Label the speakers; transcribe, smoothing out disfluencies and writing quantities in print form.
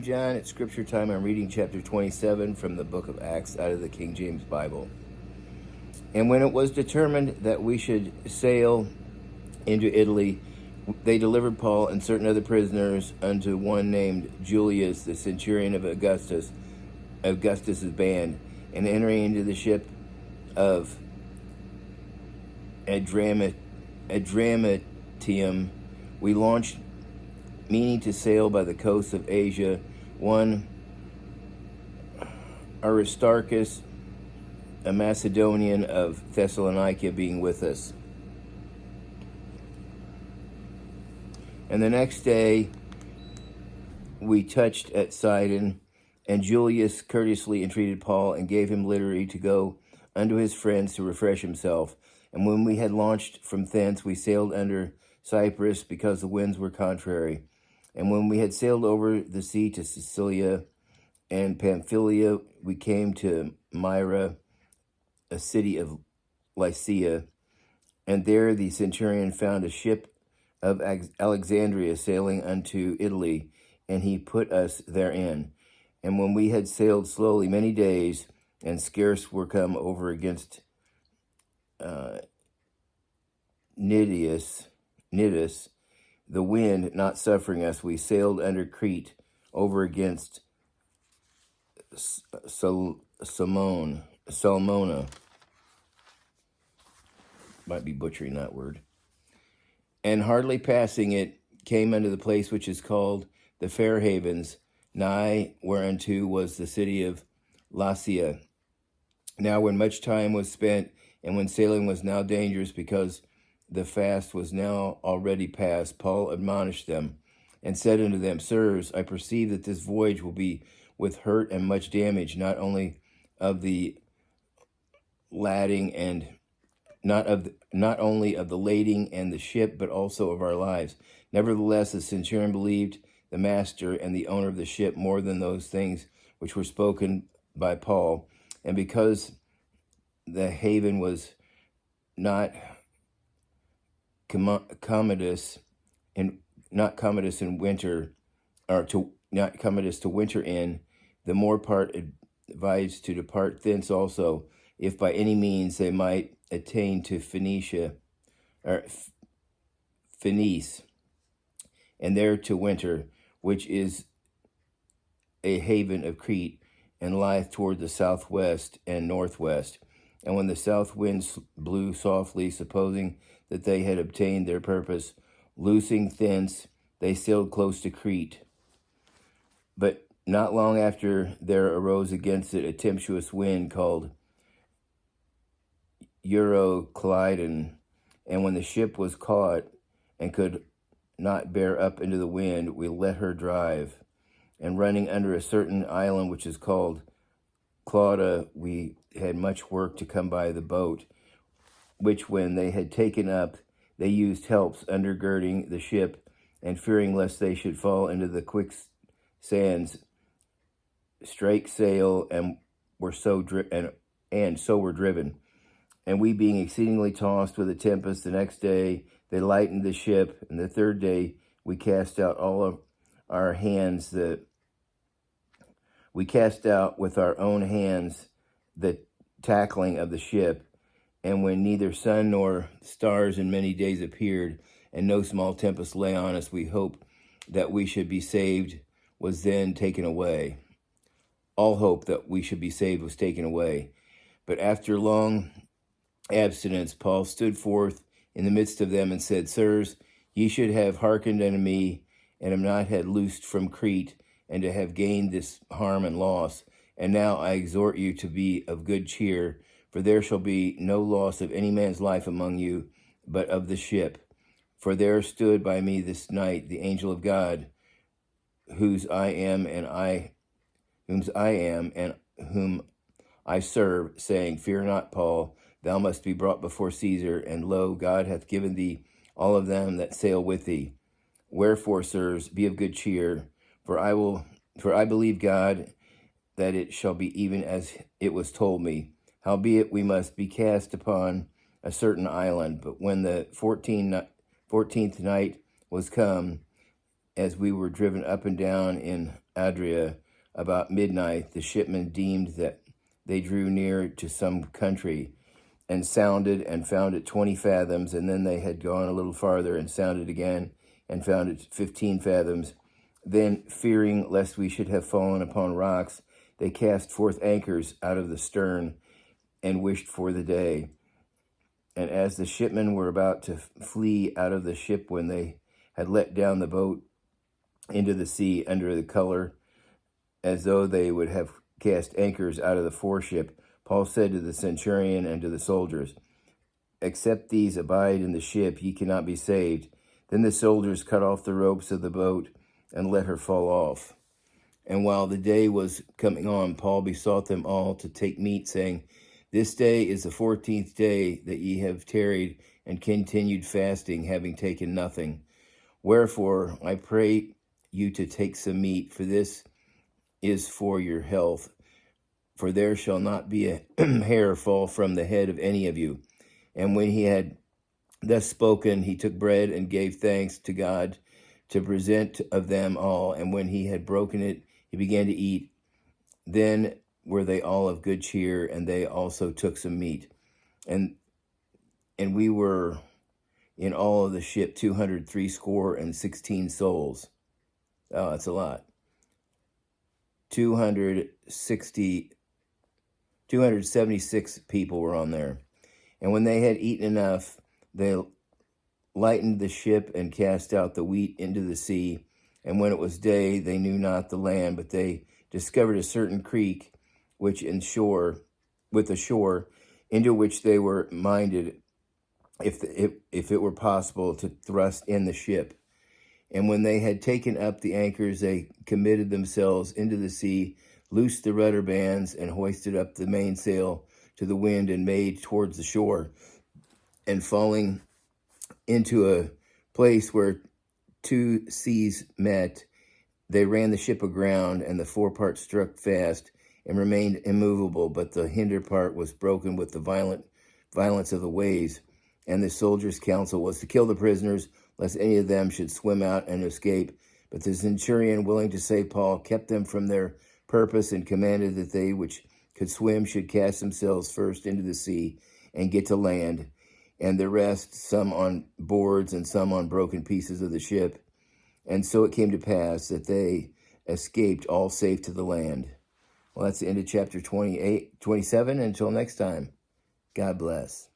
Speaker 1: John, it's scripture time. I'm reading chapter 27 from the book of Acts out of the King James Bible. And when it was determined that we should sail into Italy, they delivered Paul and certain other prisoners unto one named Julius, the centurion of Augustus's band. And entering into the ship of Adramyttium, we launched, meaning to sail by the coast of Asia, one Aristarchus, a Macedonian of Thessalonica, being with us. And the next day we touched at Sidon, and Julius courteously entreated Paul and gave him liberty to go unto his friends to refresh himself. And when we had launched from thence, we sailed under Cyprus, because the winds were contrary. And when we had sailed over the sea to Sicilia and Pamphylia, we came to Myra, a city of Lycia. And there the centurion found a ship of Alexandria sailing unto Italy, and he put us therein. And when we had sailed slowly many days, and scarce were come over against Cnidus, the wind not suffering us, we sailed under Crete over against Salmona. Might be butchering that word. And hardly passing it, came unto the place which is called the Fair Havens, nigh whereunto was the city of Lasea. Now when much time was spent, and when sailing was now dangerous, because the fast was now already past, Paul admonished them, and said unto them, Sirs, I perceive that this voyage will be with hurt and much damage, not only of the lading and not only of the lading and the ship, but also of our lives. Nevertheless, the centurion believed the master and the owner of the ship more than those things which were spoken by Paul. And because the haven was not commodious in winter, or not commodious to winter in, the more part advised to depart thence also, if by any means they might attain to Phoenice, and there to winter, which is a haven of Crete, and lieth toward the southwest and northwest. And when the south winds blew softly, supposing that they had obtained their purpose, loosing thence, they sailed close to Crete. But not long after there arose against it a tempestuous wind called Euroclydon, and when the ship was caught and could not bear up into the wind, we let her drive. And running under a certain island which is called Clauda, we had much work to come by the boat, which when they had taken up, they used helps undergirding the ship, and fearing lest they should fall into the quicksands, strake sail, and were so were driven. And we being exceedingly tossed with a tempest, the next day they lightened the ship, and the third day we cast out all of our hands we cast out with our own hands the tackling of the ship. And when neither sun nor stars in many days appeared, and no small tempest lay on us, we hoped that we should be saved was then taken away. All hope that we should be saved was taken away. But after long abstinence, Paul stood forth in the midst of them and said, Sirs, ye should have hearkened unto me, and have not had loosed from Crete, and to have gained this harm and loss. And now I exhort you to be of good cheer, for there shall be no loss of any man's life among you, but of the ship. For there stood by me this night the angel of God, whom I am and whom I serve, saying, Fear not, Paul, thou must be brought before Caesar, and lo, God hath given thee all of them that sail with thee. Wherefore, sirs, be of good cheer, for I believe God that it shall be even as it was told me. Howbeit we must be cast upon a certain island. But when the 14th night was come, as we were driven up and down in Adria about midnight, the shipmen deemed that they drew near to some country, and sounded and found it 20 fathoms, and then they had gone a little farther and sounded again and found it 15 fathoms. Then, fearing lest we should have fallen upon rocks, they cast forth anchors out of the stern and wished for the day. And as the shipmen were about to flee out of the ship, when they had let down the boat into the sea under the color, as though they would have cast anchors out of the foreship, Paul said to the centurion and to the soldiers, "Except these abide in the ship, ye cannot be saved." Then the soldiers cut off the ropes of the boat and let her fall off. And while the day was coming on, Paul besought them all to take meat, saying, "This day is the 14th day that ye have tarried and continued fasting, having taken nothing. Wherefore I pray you to take some meat, for this is for your health. For there shall not be a hair fall from the head of any of you." And when he had thus spoken, he took bread and gave thanks to God to present of them all. And when he had broken it, he began to eat. Then were they all of good cheer, and they also took some meat. And we were in all of the ship 216 souls. Oh, that's a lot. 276 people were on there. And when they had eaten enough, they lightened the ship and cast out the wheat into the sea. And when it was day, they knew not the land, but they discovered a certain creek, with a shore, into which they were minded, if it were possible, to thrust in the ship. And when they had taken up the anchors, they committed themselves into the sea, loosed the rudder bands, and hoisted up the mainsail to the wind, and made towards the shore. And falling into a place where two seas met, they ran the ship aground, and the forepart struck fast and remained immovable, but the hinder part was broken with the violence of the waves. And the soldiers' counsel was to kill the prisoners, lest any of them should swim out and escape. But the centurion, willing to save Paul, kept them from their purpose, and commanded that they which could swim should cast themselves first into the sea and get to land, and the rest, some on boards and some on broken pieces of the ship. And so it came to pass that they escaped all safe to the land. Well, that's the end of chapter 27. Until next time, God bless.